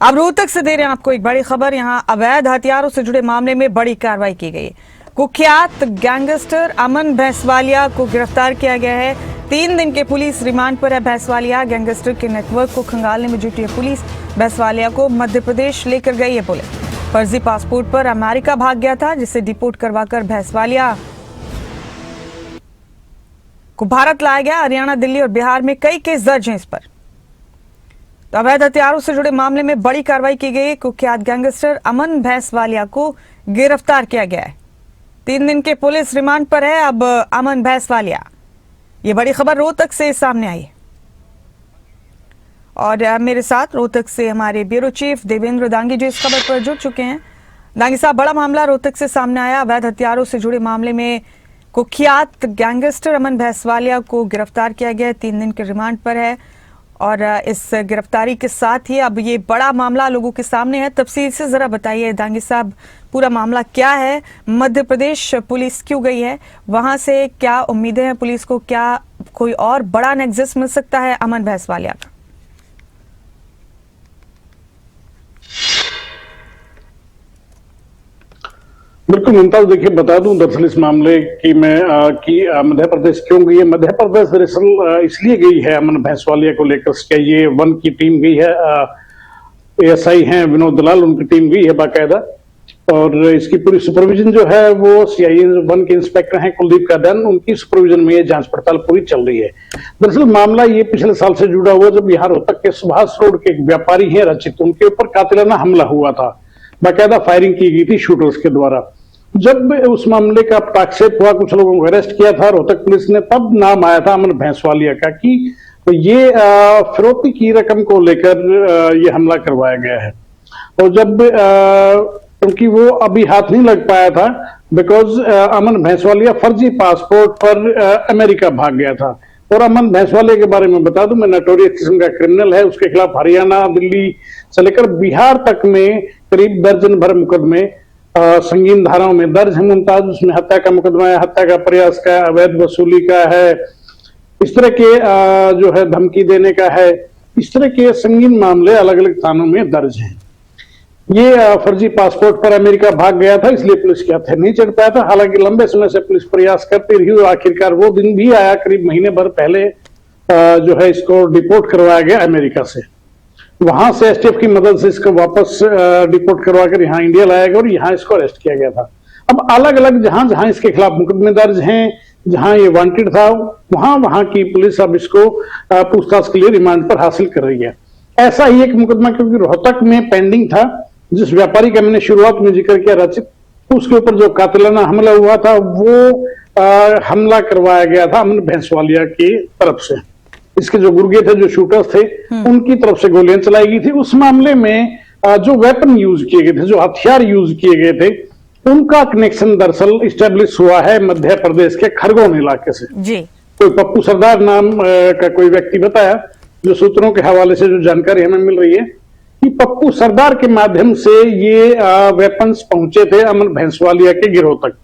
अब रोहतक से दे रहे हैं आपको एक बड़ी खबर। यहां अवैध हथियारों से जुड़े मामले में बड़ी कार्रवाई की गई है। कुख्यात गैंगस्टर अमन भैंसवालिया को गिरफ्तार किया गया है। 3 दिन के पुलिस रिमांड पर है भैंसवालिया। गैंगस्टर के नेटवर्क को खंगालने में जुटी है पुलिस। भैंसवालिया को मध्य प्रदेश लेकर गई है पुलिस। फर्जी पासपोर्ट पर अमेरिका भाग गया था, जिसे डिपोर्ट करवाकर भैंसवालिया को भारत लाया गया। हरियाणा, दिल्ली और बिहार में कई केस दर्ज हैं इस पर। तो अवैध हथियारों से जुड़े मामले में बड़ी कार्रवाई की गई। कुख्यात गैंगस्टर अमन भैंसवालिया को गिरफ्तार किया गया है। 3 दिन के पुलिस रिमांड पर है अब अमन भैंसवालिया। ये बड़ी खबर रोहतक से सामने आई है और मेरे साथ रोहतक से हमारे ब्यूरो चीफ देवेंद्र दांगी जी इस खबर पर जुड़ चुके हैं। दांगी साहब, बड़ा मामला रोहतक से सामने आया। अवैध हथियारों से जुड़े मामले में कुख्यात गैंगस्टर अमन भैंसवालिया को गिरफ्तार किया गया है। 3 दिन के रिमांड पर है और इस गिरफ्तारी के साथ ही अब ये बड़ा मामला लोगों के सामने है। तफसील से जरा बताइए दांगी साहब, पूरा मामला क्या है? मध्य प्रदेश पुलिस क्यों गई है? वहां से क्या उम्मीदें हैं पुलिस को? क्या कोई और बड़ा नेक्सस मिल सकता है अमन भैंसवालिया का? बिल्कुल मुमताज, देखिए बता दूं दरअसल इस मामले की मध्य प्रदेश क्यों गई है। मध्य प्रदेश दरअसल इसलिए गई है अमन भैंसवालिया को लेकर। सीआईए 1 की टीम गई है। एएसआई हैं विनोद दलाल, उनकी टीम गई है बाकायदा। और इसकी पूरी सुपरविजन जो है वो सीआईए 1 के इंस्पेक्टर हैं कुलदीप कादन, उनकी सुपरविजन में ये जांच पड़ताल पूरी चल रही है। दरअसल मामला ये पिछले साल से जुड़ा हुआ, जब यहाँ रोहतक के सुभाष रोड के एक व्यापारी हैं रचित, उनके ऊपर कातिलाना हमला हुआ था। बाकायदा फायरिंग की गई थी शूटर्स के द्वारा। जब उस मामले का पटाक्षेप हुआ, कुछ लोगों को अरेस्ट किया था रोहतक पुलिस ने, तब नाम आया था अमन भैंसवालिया का कि ये फिरौती की रकम को लेकर ये हमला करवाया गया है। और जब क्योंकि वो अभी हाथ नहीं लग पाया था, बिकॉज अमन भैंसवालिया फर्जी पासपोर्ट पर अमेरिका भाग गया था। और अमन भैंसवालिया के बारे में बता दूं, मैं नोटोरियस किस्म का क्रिमिनल है। उसके खिलाफ हरियाणा, दिल्ली से लेकर बिहार तक में करीब दर्जन भर मुकदमे संगीन धाराओं में दर्ज है मुमताज। उसमें हत्या का मुकदमा है, हत्या का प्रयास का, अवैध वसूली का है, इस तरह के जो है धमकी देने का है, इस तरह के संगीन मामले अलग अलग थानों में दर्ज हैं। ये फर्जी पासपोर्ट पर अमेरिका भाग गया था, इसलिए पुलिस के हत्थे नहीं चढ़ पाया था। हालांकि लंबे समय से पुलिस प्रयास करती रही और आखिरकार वो दिन भी आया, करीब महीने भर पहले जो है इसको डिपोर्ट करवाया गया अमेरिका से। वहां से एसटीएफ की मदद से इसको वापस डिपोर्ट करवाकर यहाँ इंडिया लाया गया और यहाँ इसको अरेस्ट किया गया था। अब अलग अलग जहां जहां इसके खिलाफ मुकदमे दर्ज हैं, जहां ये वांटेड था, वहां की पुलिस अब इसको पूछताछ के लिए रिमांड पर हासिल कर रही है। ऐसा ही एक मुकदमा क्योंकि रोहतक में पेंडिंग था, जिस व्यापारी का मैंने शुरुआत में जिक्र किया रचित, उसके ऊपर जो कातिलाना हमला हुआ था वो हमला करवाया गया था अमन भैंसवालिया की तरफ से। इसके जो गुर्गे थे, जो शूटर्स थे, उनकी तरफ से गोलियां चलाई गई थी। उस मामले में जो वेपन यूज किए गए थे, जो हथियार यूज किए गए थे, उनका कनेक्शन दरअसल इस्टेब्लिश हुआ है मध्य प्रदेश के खरगोन इलाके से। जी कोई पप्पू सरदार नाम का कोई व्यक्ति बताया, जो सूत्रों के हवाले से जो जानकारी हमें मिल रही है कि पप्पू सरदार के माध्यम से ये वेपन्स पहुंचे थे अमन भैंसवालिया के गिरोह तक।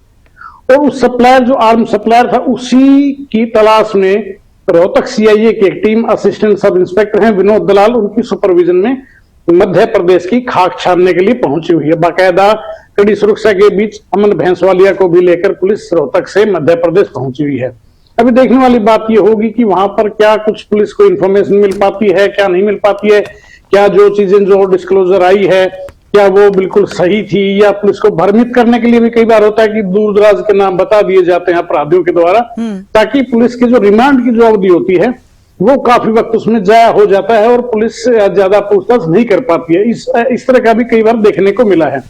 और उस सप्लायर, जो आर्म सप्लायर था, उसी की तलाश में रोहतक सीआईए की एक टीम असिस्टेंट सब इंस्पेक्टर हैं विनोद दलाल, उनकी सुपरविजन में मध्य प्रदेश की खाक छानने के लिए पहुंची हुई है। बाकायदा कड़ी सुरक्षा के बीच अमन भैंसवालिया को भी लेकर पुलिस रोहतक से मध्य प्रदेश पहुंची हुई है। अभी देखने वाली बात यह होगी कि वहां पर क्या कुछ पुलिस को इंफॉर्मेशन मिल पाती है, क्या नहीं मिल पाती है, क्या जो चीजें जो डिस्क्लोजर आई है क्या वो बिल्कुल सही थी, या पुलिस को भ्रमित करने के लिए भी कई बार होता है कि दूर दराज के नाम बता दिए जाते हैं अपराधियों के द्वारा, ताकि पुलिस की जो रिमांड की जो अवधि होती है वो काफी वक्त उसमें जाया हो जाता है और पुलिस ज्यादा पूछताछ नहीं कर पाती है। इस तरह का भी कई बार देखने को मिला है।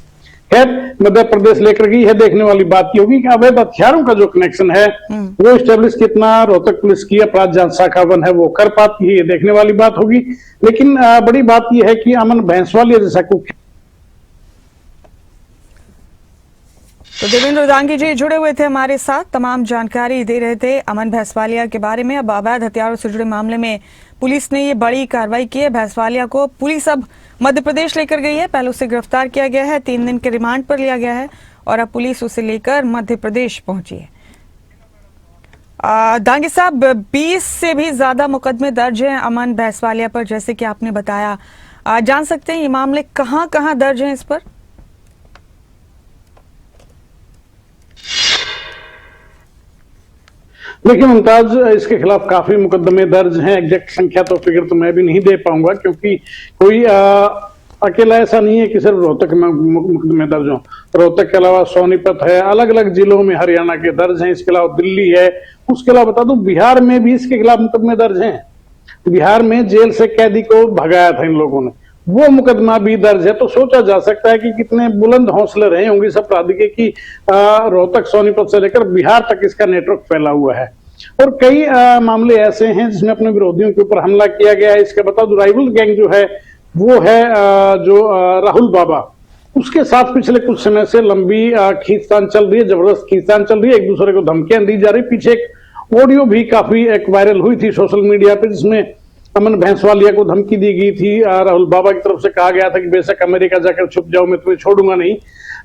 खैर, मध्य प्रदेश लेकर गई है। देखने वाली बात ये होगी कि अवैध हथियारों का जो कनेक्शन है वो स्टेब्लिश कितना रोहतक पुलिस की अपराध जांच शाखा 1 है वो कर पाती है, ये देखने वाली बात होगी। लेकिन बड़ी बात यह है कि अमन भैंसवालिया जैसा कुख्यात। तो देवेंद्र दांगी जी जुड़े हुए थे हमारे साथ, तमाम जानकारी दे रहे थे अमन भैंसवालिया के बारे में। अब अवैध हथियारों से जुड़े मामले में पुलिस ने ये बड़ी कार्रवाई की है। भैंसवालिया को पुलिस अब मध्य प्रदेश लेकर गई है। पहले उसे गिरफ्तार किया गया है, 3 दिन के रिमांड पर लिया गया है और अब पुलिस उसे लेकर मध्य प्रदेश पहुंची है। दांगी साहब, 20 से भी ज्यादा मुकदमे दर्ज हैं अमन भैंसवालिया पर, जैसे कि आपने बताया। जान सकते हैं ये मामले कहाँ कहाँ दर्ज हैं इस पर? देखिए मुमताज, इसके खिलाफ काफी मुकदमे दर्ज हैं। एग्जैक्ट संख्या तो फिगर तो मैं भी नहीं दे पाऊंगा, क्योंकि कोई अकेला ऐसा नहीं है कि सिर्फ रोहतक में मुकदमे दर्ज हों। रोहतक के अलावा सोनीपत है, अलग अलग जिलों में हरियाणा के दर्ज हैं। इसके अलावा दिल्ली है। उसके अलावा बता दूं, बिहार में भी इसके खिलाफ मुकदमे दर्ज हैं। बिहार में जेल से कैदी को भगाया था इन लोगों ने, वो मुकदमा भी दर्ज है। तो सोचा जा सकता है कि कितने बुलंद हौसले रहे होंगे इस अपराधी के कि रोहतक सोनीपत से लेकर बिहार तक इसका नेटवर्क फैला हुआ है। और कई मामले ऐसे हैं जिसमें अपने विरोधियों के ऊपर हमला किया गया है। इसका बता दूं, राइवल गैंग जो है वो है राहुल बाबा, उसके साथ पिछले कुछ समय से लंबी खींचतान चल रही है, जबरदस्त खींचतान चल रही है। एक दूसरे को धमकियां दी जा रही। पीछे एक ऑडियो भी काफी एक वायरल हुई थी सोशल मीडिया पे, जिसमें अमन भैंसवालिया को धमकी दी गई थी। राहुल बाबा की तरफ से कहा गया था कि बेशक अमेरिका जाकर छुप जाओ, मैं तुम्हें छोड़ूंगा नहीं।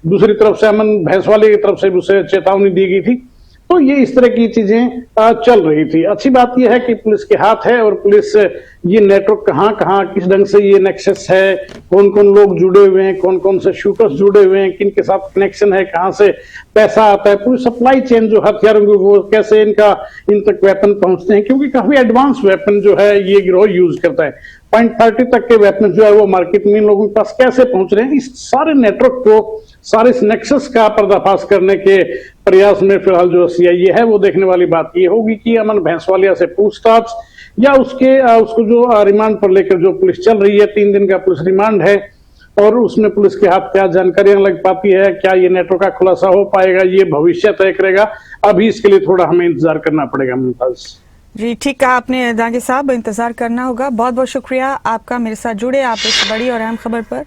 दूसरी तरफ से अमन भैंसवालिया की तरफ से उसे चेतावनी दी गई थी। तो ये इस तरह की चीजें चल रही थी। अच्छी बात यह है कि पुलिस के हाथ है, और पुलिस ये नेटवर्क कहां कहां किस ढंग से ये नेक्सस है, कौन कौन लोग जुड़े हुए हैं, कौन कौन से शूटर्स जुड़े हुए हैं, किन के साथ कनेक्शन है, कहां से पैसा आता है, पूरी सप्लाई चेन जो हथियारों की वो कैसे इन तक वेपन पहुंचते हैं, क्योंकि काफी एडवांस वेपन जो है ये गिरोह यूज करता है। .30 तक के वेपन जो है वो मार्केट में इन लोगों के पास कैसे पहुंच रहे हैं, इस सारे नेटवर्क को, सारे इस नेक्सस का पर्दाफाश करने के प्रयास में फिलहाल जो सीआईए है वो देखने वाली बात ये होगी कि अमन भैंसवालिया से पूछताछ या उसको जो रिमांड पर लेकर जो पुलिस चल रही है, 3 दिन का पुलिस रिमांड है, और उसमें पुलिस के हाथ क्या जानकारियां लग पाती है, क्या ये नेटवर्क का खुलासा हो पाएगा, ये भविष्य तय करेगा। अभी इसके लिए थोड़ा हमें इंतजार करना पड़ेगा मुमताज। जी ठीक कहा आपने दांगी साहब, इंतजार करना होगा। बहुत बहुत शुक्रिया आपका मेरे साथ जुड़े आप इस बड़ी और अहम खबर पर।